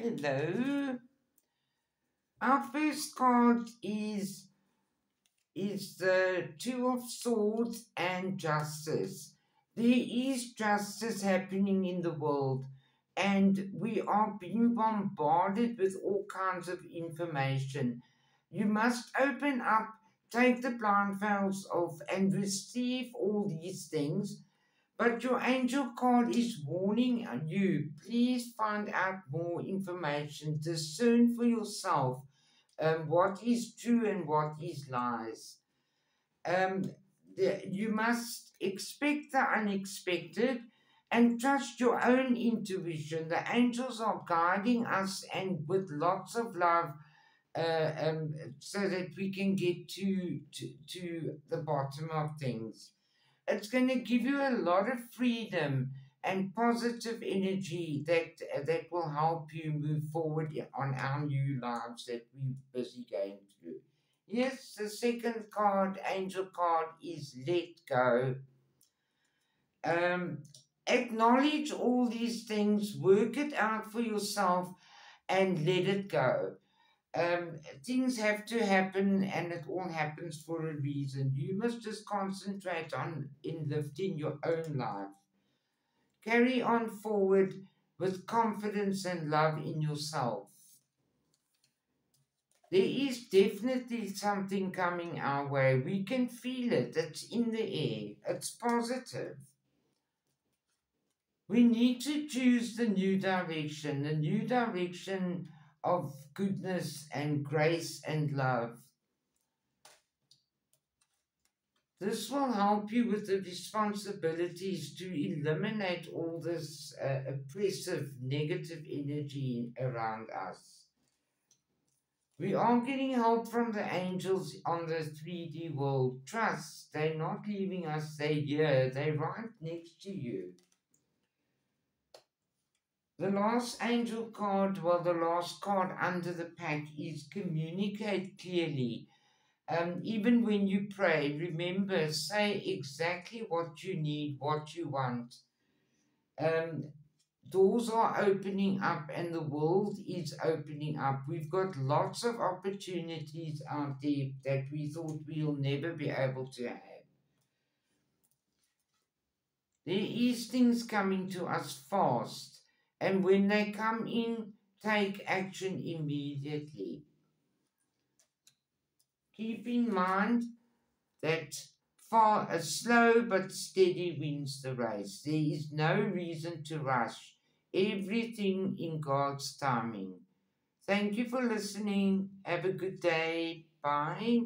Hello. Our first card is the Two of Swords and Justice. There is justice happening in the world, and we are being bombarded with all kinds of information. You must open up, take the blindfolds off, and receive all these things. But your angel card is warning you. Please find out more information. Discern for yourself what is true and what is lies. Um, you must expect the unexpected and trust your own intuition. The angels are guiding us and with lots of love so that we can get to the bottom of things. It's going to give you a lot of freedom and positive energy that will help you move forward on our new lives that we're busy going through. Yes, the second card, angel card, is let go. Um, Acknowledge all these things, work it out for yourself, and let it go. Things have to happen and it all happens for a reason. You must just concentrate on in lifting your own life. Carry on forward with confidence and love in yourself. There is definitely something coming our way. We can feel it. It's in the air. It's positive. We need to choose the new direction of goodness and grace and love. This will help you with the responsibilities to eliminate all this oppressive negative energy around us. We are getting help from the angels on the 3D world. Trust, they're not leaving us, they're here, they're right next to you. The last angel card, well, the last card under the pack is communicate clearly. Even when you pray, remember, say exactly what you need, what you want. Um, Doors are opening up and the world is opening up. We've got lots of opportunities out there that we thought we'll never be able to have. There is things coming to us fast, and when they come in, take action immediately. Keep in mind that far a slow but steady wins the race. There is no reason to rush. Everything in God's timing. Thank you for listening. Have a good day. Bye.